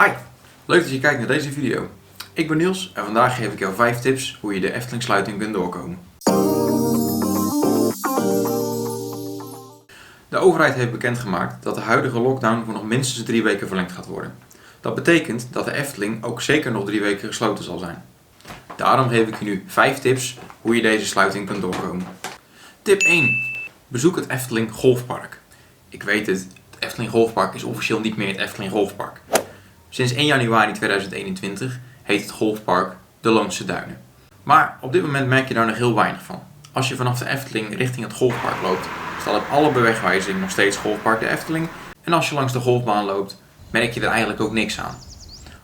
Hi, leuk dat je kijkt naar deze video. Ik ben Niels en vandaag geef ik jou 5 tips hoe je de Efteling-sluiting kunt doorkomen. De overheid heeft bekendgemaakt dat de huidige lockdown voor nog minstens 3 weken verlengd gaat worden. Dat betekent dat de Efteling ook zeker nog 3 weken gesloten zal zijn. Daarom geef ik je nu 5 tips hoe je deze sluiting kunt doorkomen. Tip 1. Bezoek het Efteling Golfpark. Ik weet het Efteling Golfpark is officieel niet meer het Efteling Golfpark. Sinds 1 januari 2021 heet het golfpark de Loonse Duinen. Maar op dit moment merk je daar nog heel weinig van. Als je vanaf de Efteling richting het golfpark loopt, staat op alle bewegwijzering nog steeds Golfpark de Efteling. En als je langs de golfbaan loopt, merk je er eigenlijk ook niks aan.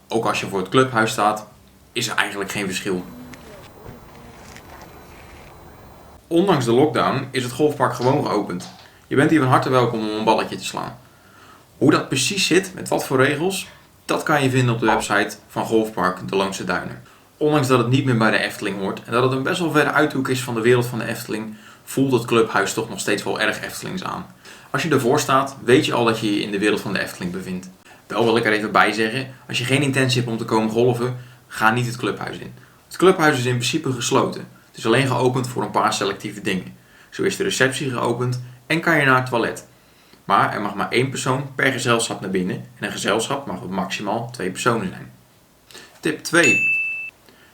Ook als je voor het clubhuis staat, is er eigenlijk geen verschil. Ondanks de lockdown is het golfpark gewoon geopend. Je bent hier van harte welkom om een balletje te slaan. Hoe dat precies zit, met wat voor regels, dat kan je vinden op de website van Golfpark de Loonse Duinen. Ondanks dat het niet meer bij de Efteling hoort en dat het een best wel verre uithoek is van de wereld van de Efteling, voelt het clubhuis toch nog steeds wel erg Eftelings aan. Als je ervoor staat, weet je al dat je je in de wereld van de Efteling bevindt. Wel wil ik er even bij zeggen, als je geen intentie hebt om te komen golven, ga niet het clubhuis in. Het clubhuis is in principe gesloten. Het is alleen geopend voor een paar selectieve dingen. Zo is de receptie geopend en kan je naar het toilet. Maar er mag maar 1 persoon per gezelschap naar binnen en een gezelschap mag op maximaal 2 personen zijn. Tip 2.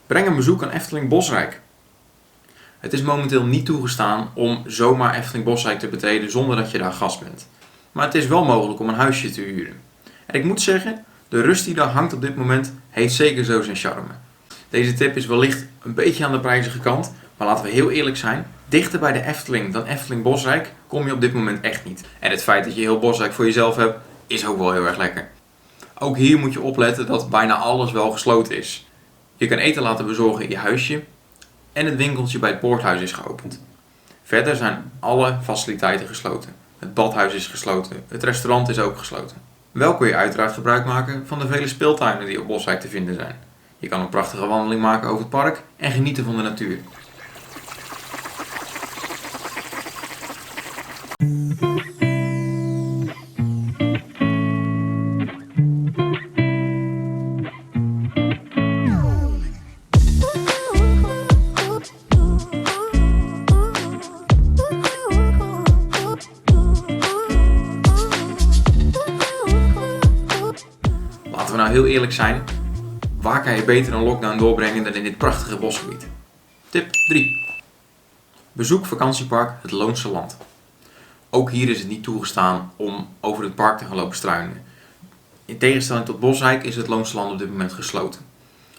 Breng een bezoek aan Efteling Bosrijk. Het is momenteel niet toegestaan om zomaar Efteling Bosrijk te betreden zonder dat je daar gast bent. Maar het is wel mogelijk om een huisje te huren. En ik moet zeggen, de rust die daar hangt op dit moment heeft zeker zo zijn charme. Deze tip is wellicht een beetje aan de prijzige kant, maar laten we heel eerlijk zijn. Dichter bij de Efteling dan Efteling Bosrijk kom je op dit moment echt niet. En het feit dat je heel Bosrijk voor jezelf hebt, is ook wel heel erg lekker. Ook hier moet je opletten dat bijna alles wel gesloten is. Je kan eten laten bezorgen in je huisje en het winkeltje bij het poorthuis is geopend. Verder zijn alle faciliteiten gesloten. Het badhuis is gesloten, het restaurant is ook gesloten. Wel kun je uiteraard gebruik maken van de vele speeltuinen die op Bosrijk te vinden zijn. Je kan een prachtige wandeling maken over het park en genieten van de natuur. Laten we nou heel eerlijk zijn, waar kan je beter een lockdown doorbrengen dan in dit prachtige bosgebied? Tip 3. Bezoek vakantiepark het Loonse Land. Ook hier is het niet toegestaan om over het park te gaan lopen struinen. In tegenstelling tot Bosrijk is het Loonse Land op dit moment gesloten.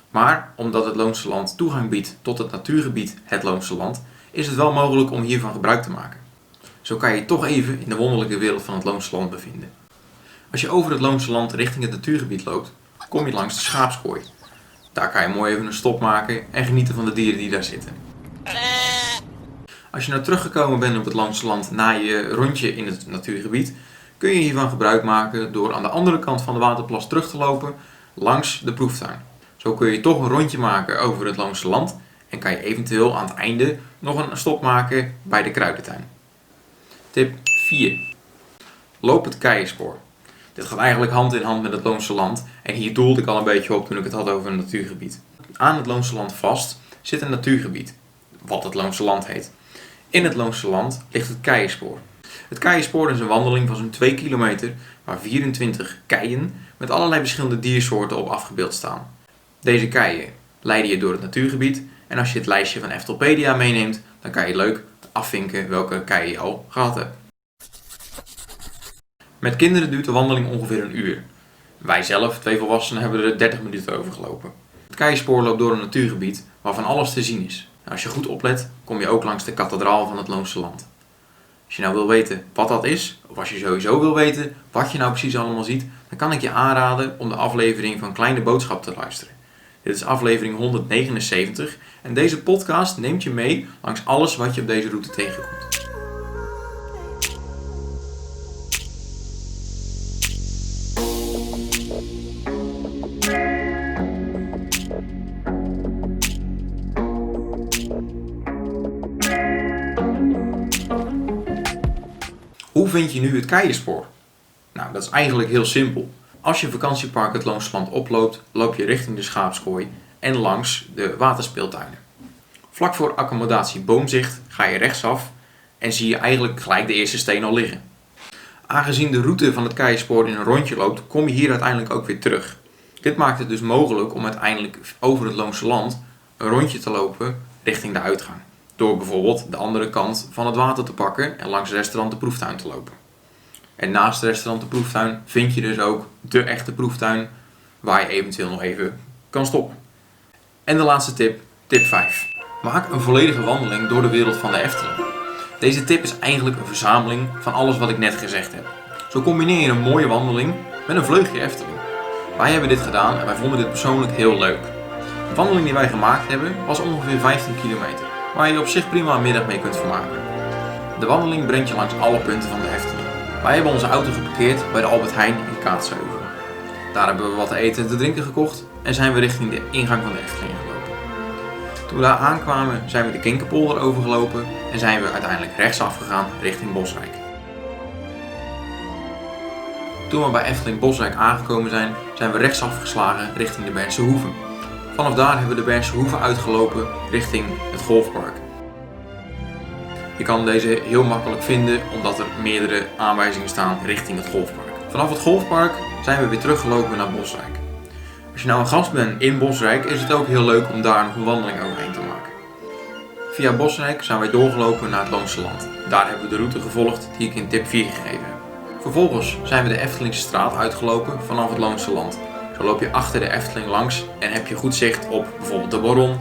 Maar omdat het Loonse Land toegang biedt tot het natuurgebied het Loonse Land, is het wel mogelijk om hiervan gebruik te maken. Zo kan je je toch even in de wonderlijke wereld van het Loonse Land bevinden. Als je over het Loonse Land richting het natuurgebied loopt, kom je langs de schaapskooi. Daar kan je mooi even een stop maken en genieten van de dieren die daar zitten. Als je nou teruggekomen bent op het Loonse Land na je rondje in het natuurgebied, kun je hiervan gebruik maken door aan de andere kant van de waterplas terug te lopen langs de proeftuin. Zo kun je toch een rondje maken over het Loonse Land en kan je eventueel aan het einde nog een stop maken bij de kruidentuin. Tip 4. Loop het keienspoor. Dit gaat eigenlijk hand in hand met het Loonse Land en hier doelde ik al een beetje op toen ik het had over een natuurgebied. Aan het Loonse Land vast zit een natuurgebied, wat het Loonse Land heet. In het Loonse Land ligt het keienspoor. Het keienspoor is een wandeling van zo'n 2 kilometer waar 24 keien met allerlei verschillende diersoorten op afgebeeld staan. Deze keien leiden je door het natuurgebied en als je het lijstje van Eftelpedia meeneemt, dan kan je leuk afvinken welke keien je al gehad hebt. Met kinderen duurt de wandeling ongeveer een uur. Wij zelf, 2 volwassenen, hebben er 30 minuten over gelopen. Het keienspoor loopt door een natuurgebied waarvan alles te zien is. En als je goed oplet, kom je ook langs de kathedraal van het Loonse Land. Als je nou wil weten wat dat is, of als je sowieso wil weten wat je nou precies allemaal ziet, dan kan ik je aanraden om de aflevering van Kleine Boodschap te luisteren. Dit is aflevering 179 en deze podcast neemt je mee langs alles wat je op deze route tegenkomt. Hoe vind je nu het keienspoor? Nou, dat is eigenlijk heel simpel. Als je vakantiepark het Loonse Land oploopt, loop je richting de Schaapskooi en langs de waterspeeltuinen. Vlak voor accommodatie Boomzicht ga je rechtsaf en zie je eigenlijk gelijk de eerste steen al liggen. Aangezien de route van het keienspoor in een rondje loopt, kom je hier uiteindelijk ook weer terug. Dit maakt het dus mogelijk om uiteindelijk over het Loonse Land een rondje te lopen richting de uitgang. Door bijvoorbeeld de andere kant van het water te pakken en langs restaurant de Proeftuin te lopen. En naast restaurant de Proeftuin vind je dus ook de echte proeftuin waar je eventueel nog even kan stoppen. En de laatste tip, tip 5. Maak een volledige wandeling door de wereld van de Efteling. Deze tip is eigenlijk een verzameling van alles wat ik net gezegd heb. Zo combineer je een mooie wandeling met een vleugje Efteling. Wij hebben dit gedaan en wij vonden dit persoonlijk heel leuk. De wandeling die wij gemaakt hebben was ongeveer 15 kilometer, waar je op zich prima een middag mee kunt vermaken. De wandeling brengt je langs alle punten van de Efteling. Wij hebben onze auto geparkeerd bij de Albert Heijn in Kaatsheuvel. Daar hebben we wat te eten en te drinken gekocht en zijn we richting de ingang van de Efteling gelopen. Toen we daar aankwamen zijn we de Kinkerpolder overgelopen en zijn we uiteindelijk rechtsaf gegaan richting Bosrijk. Toen we bij Efteling Bosrijk aangekomen zijn, zijn we rechtsaf geslagen richting de Bernse Hoeve. Vanaf daar hebben we de Bernse Hoeve uitgelopen richting het golfpark. Je kan deze heel makkelijk vinden omdat er meerdere aanwijzingen staan richting het golfpark. Vanaf het golfpark zijn we weer teruggelopen naar Bosrijk. Als je nou een gast bent in Bosrijk is het ook heel leuk om daar nog een wandeling overheen te maken. Via Bosrijk zijn wij doorgelopen naar het Loonse Land. Daar hebben we de route gevolgd die ik in tip 4 gegeven heb. Vervolgens zijn we de Eftelingse straat uitgelopen vanaf het Loonse Land. Zo loop je achter de Efteling langs en heb je goed zicht op bijvoorbeeld de Baron,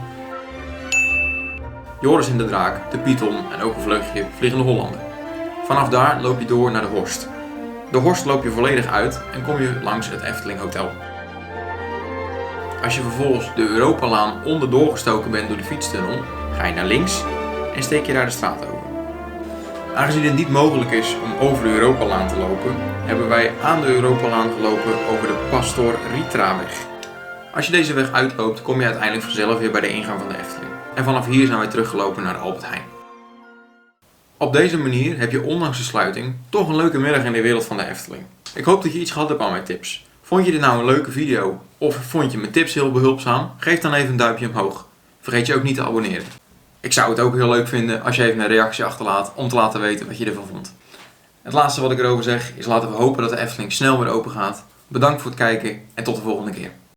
Joris en de Draak, de Python en ook een vleugje Vliegende Hollander. Vanaf daar loop je door naar de Horst. De Horst loop je volledig uit en kom je langs het Efteling Hotel. Als je vervolgens de Europalaan onderdoor gestoken bent door de fietstunnel, ga je naar links en steek je daar de straat over. Aangezien het niet mogelijk is om over de Europalaan te lopen, hebben wij aan de Europalaan gelopen over de Pastor Ritraweg. Als je deze weg uitloopt, kom je uiteindelijk vanzelf weer bij de ingang van de Efteling. En vanaf hier zijn wij teruggelopen naar de Albert Heijn. Op deze manier heb je ondanks de sluiting toch een leuke middag in de wereld van de Efteling. Ik hoop dat je iets gehad hebt aan mijn tips. Vond je dit nou een leuke video of vond je mijn tips heel behulpzaam? Geef dan even een duimpje omhoog. Vergeet je ook niet te abonneren. Ik zou het ook heel leuk vinden als je even een reactie achterlaat om te laten weten wat je ervan vond. Het laatste wat ik erover zeg is laten we hopen dat de Efteling snel weer open gaat. Bedankt voor het kijken en tot de volgende keer.